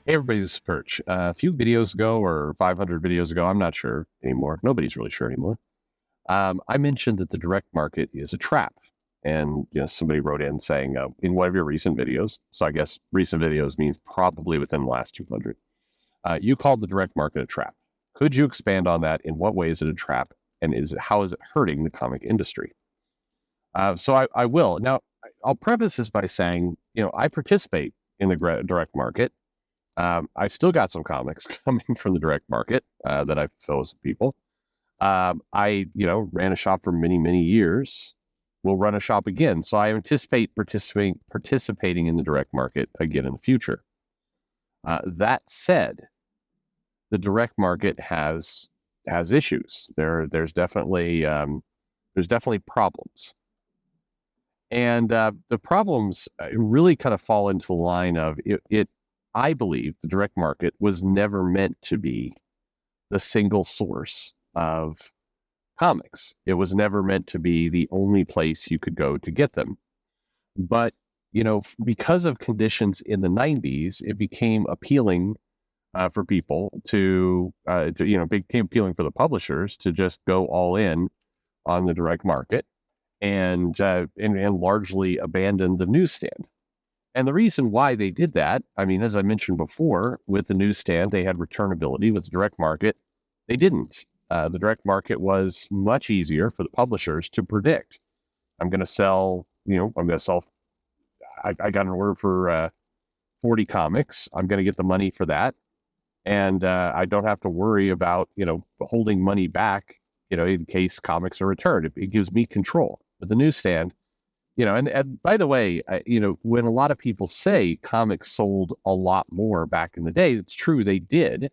Hey everybody, this is Perch. A few videos ago or 500 videos ago, I'm not sure anymore. Nobody's really sure anymore. I mentioned that the direct market is a trap. And somebody wrote in saying, in one of your recent videos, so I guess recent videos means probably within the last 200, you called the direct market a trap. Could you expand on that? In what way is it a trap? And how is it hurting the comic industry? So I will. Now, I'll preface this by saying, I participate in the direct market. I still got some comics coming from the direct market that I fulfill with people. I ran a shop for many, many years. We'll run a shop again. So I anticipate participating in the direct market again in the future. That said, the direct market has issues. There's definitely problems, and the problems really kind of fall into the line of it. I believe the direct market was never meant to be the single source of comics. It was never meant to be the only place you could go to get them. But, because of conditions in the 90s, it became appealing for people became appealing for the publishers to just go all in on the direct market and largely abandon the newsstand. And the reason why they did that, I mean, as I mentioned before, with the newsstand, they had returnability. With the direct market, they didn't. The direct market was much easier for the publishers to predict. I'm going to sell, I got an order for 40 comics. I'm going to get the money for that. And I don't have to worry about, holding money back, in case comics are returned. It gives me control. But the newsstand, and by the way, when a lot of people say comics sold a lot more back in the day, it's true, they did,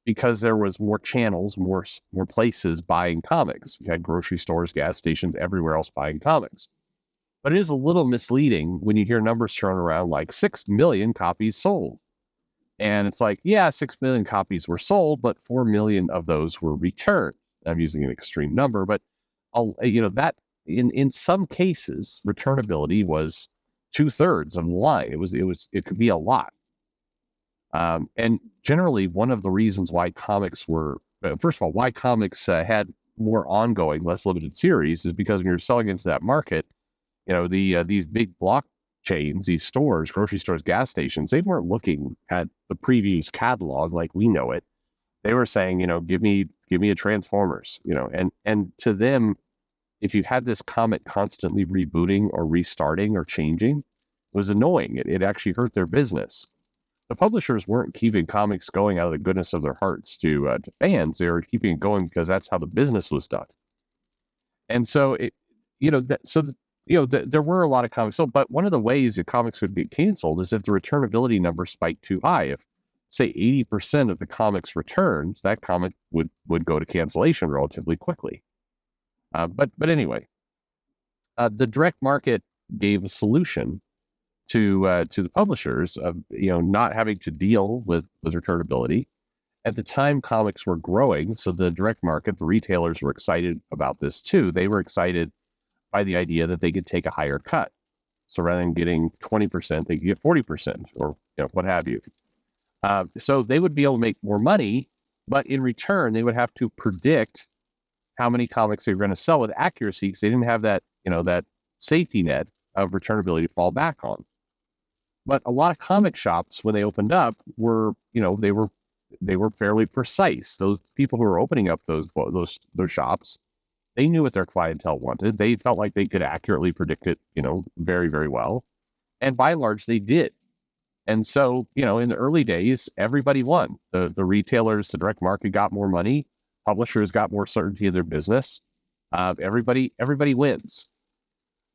because there was more channels, more places buying comics. You had grocery stores, gas stations, everywhere else buying comics. But it is a little misleading when you hear numbers thrown around like 6 million copies sold. And it's like, yeah, 6 million copies were sold, but 4 million of those were returned. I'm using an extreme number, but that in some cases, returnability was 2/3 of the line. It could be a lot. And generally, one of the reasons why comics were, first of all, why comics had more ongoing, less limited series is because when you're selling into that market, these big block chains, these stores, grocery stores, gas stations, they weren't looking at the previews catalog like we know it. They were saying, give me a Transformers, and to them, if you had this comic constantly rebooting or restarting or changing, it was annoying. It actually hurt their business. The publishers weren't keeping comics going out of the goodness of their hearts to fans. They were keeping it going because that's how the business was done. And so there were a lot of comics sold, but one of the ways that comics would get canceled is if the returnability number spiked too high. If, say, 80% of the comics returned, that comic would go to cancellation relatively quickly. But anyway, the direct market gave a solution to the publishers of not having to deal with returnability. At the time, comics were growing, so the direct market, the retailers were excited about this too. They were excited by the idea that they could take a higher cut. So rather than getting 20%, they could get 40% or what have you. So they would be able to make more money, but in return, they would have to predict how many comics they were going to sell with accuracy because they didn't have that safety net of returnability to fall back on. But a lot of comic shops, when they opened up, were they were fairly precise. Those people who were opening up those shops, they knew what their clientele wanted. They felt like they could accurately predict it, very, very well. And by and large, they did. And so, in the early days, everybody won. The retailers, the direct market got more money. Publishers got more certainty of their business. Everybody wins.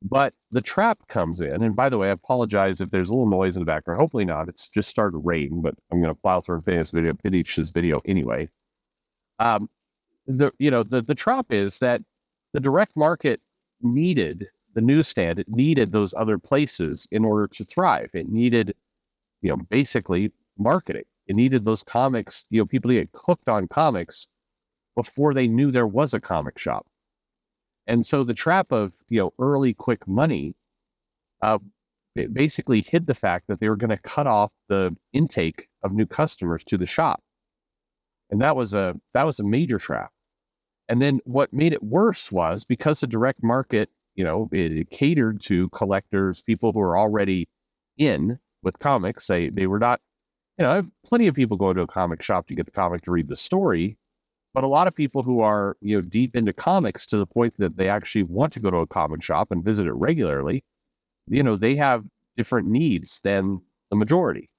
But the trap comes in. And by the way, I apologize if there's a little noise in the background. Hopefully not. It's just started to rain, but I'm going to plow through and finish this video anyway. The trap is that the direct market needed the newsstand. It needed those other places in order to thrive. It needed, basically marketing. It needed those comics, people to get hooked on comics before they knew there was a comic shop. And so the trap of, early quick money, it basically hid the fact that they were going to cut off the intake of new customers to the shop. And that was a major trap. And then what made it worse was because the direct market, it catered to collectors, people who are already in with comics. They were not, I have plenty of people go to a comic shop to get the comic to read the story, but a lot of people who are, deep into comics to the point that they actually want to go to a comic shop and visit it regularly, they have different needs than the majority.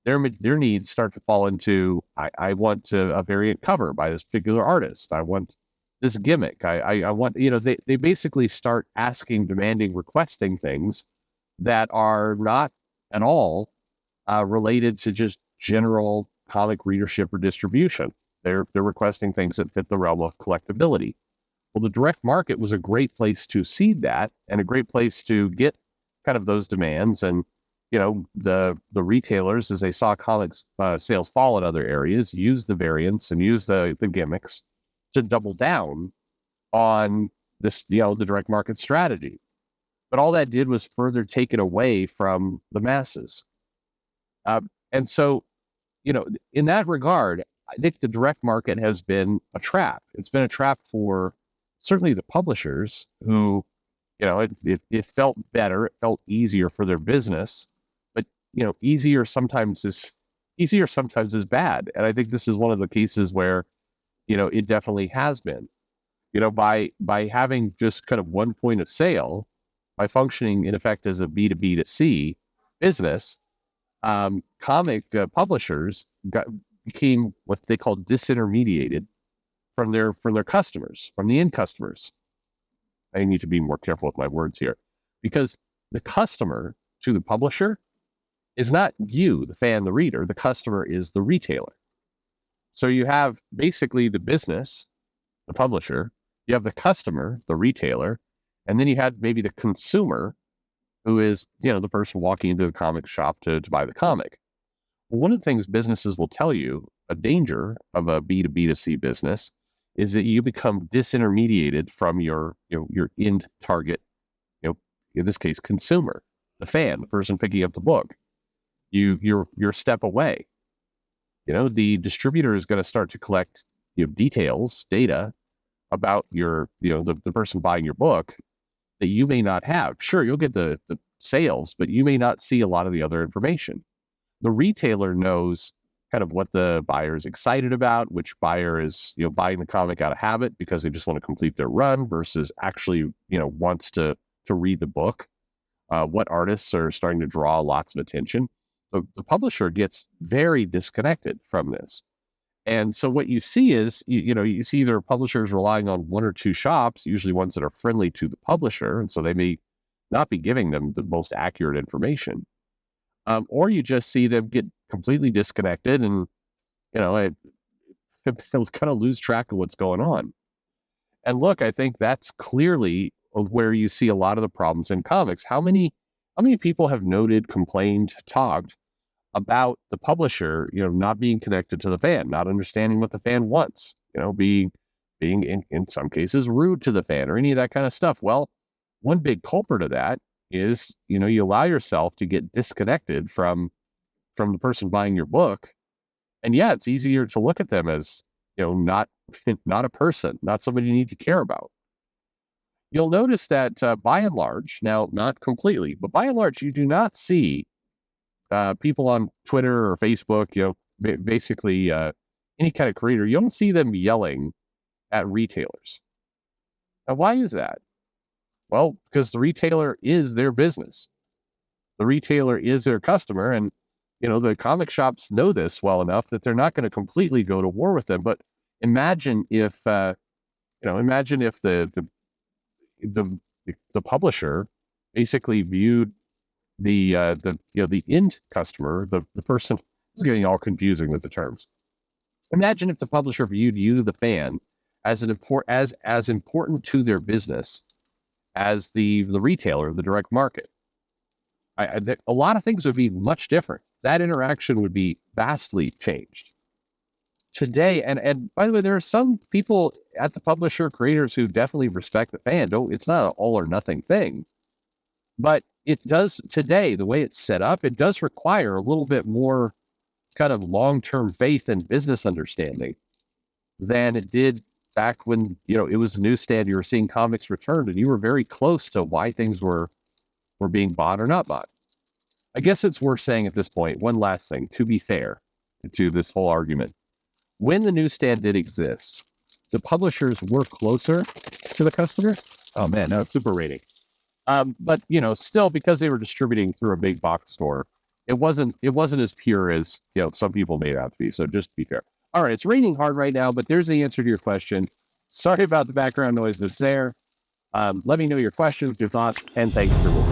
Their needs start to fall into, I want a variant cover by this particular artist. I want this gimmick. I want, they basically start asking, demanding, requesting things that are not at all related to just general comic readership or distribution. They're requesting things that fit the realm of collectability. Well, the direct market was a great place to seed that and a great place to get kind of those demands. And the retailers, as they saw comics sales fall in other areas, use the variants and use the gimmicks to double down on this, the direct market strategy. But all that did was further take it away from the masses. And so, in that regard, I think the direct market has been a trap. It's been a trap for certainly the publishers who, it felt better, it felt easier for their business, but easier sometimes is bad. And I think this is one of the cases where, it definitely has been. By having just kind of one point of sale, by functioning in effect as a B2B to C business, comic publishers became what they call disintermediated from their customers, from the end customers. I need to be more careful with my words here, because the customer to the publisher is not you, the fan, the reader. The customer is the retailer. So you have basically the business, the publisher, you have the customer, the retailer, and then you had maybe the consumer, who is, the person walking into the comic shop to buy the comic. Well, one of the things businesses will tell you, a danger of a B2B to C business, is that you become disintermediated from your end target, in this case, consumer, the fan, the person picking up the book. You're a step away. The distributor is going to start to collect details, data about the person buying your book that you may not have. Sure, you'll get the sales, but you may not see a lot of the other information. The retailer knows kind of what the buyer is excited about, which buyer is buying the comic out of habit because they just want to complete their run versus actually wants to read the book. What artists are starting to draw lots of attention. The publisher gets very disconnected from this. And so what you see is, you see either publishers relying on one or two shops, usually ones that are friendly to the publisher, and so they may not be giving them the most accurate information. Or you just see them get completely disconnected and, they'll kind of lose track of what's going on. And look, I think that's clearly where you see a lot of the problems in comics. How many people have noted, complained, talked about the publisher, not being connected to the fan, not understanding what the fan wants, being in some cases rude to the fan or any of that kind of stuff. Well, one big culprit of that is, you allow yourself to get disconnected from the person buying your book. And yeah, it's easier to look at them as, not a person, not somebody you need to care about. You'll notice that by and large, now not completely, but by and large, you do not see people on Twitter or Facebook, basically any kind of creator, you don't see them yelling at retailers. Now, why is that? Well, because the retailer is their business. The retailer is their customer, and the comic shops know this well enough that they're not going to completely go to war with them. But imagine if, the publisher basically viewed the end customer, the person. It's getting all confusing with the terms. Imagine if the publisher viewed you, the fan, as important to their business as the retailer, the direct market. A lot of things would be much different. That interaction would be vastly changed. Today, and by the way, there are some people at the publisher, creators, who definitely respect the fan. It's not an all or nothing thing. But it does today, the way it's set up, it does require a little bit more kind of long-term faith and business understanding than it did back when, it was a newsstand. You were seeing comics returned, and you were very close to why things were being bought or not bought. I guess it's worth saying at this point, one last thing, to be fair to this whole argument. When the newsstand did exist, the publishers were closer to the customer. Oh man, now it's super rating. But still, because they were distributing through a big box store, it wasn't as pure as some people made it out to be. So just to be fair. All right, it's raining hard right now, but there's the answer to your question. Sorry about the background noise that's there. Let me know your questions, your thoughts, and thanks for listening.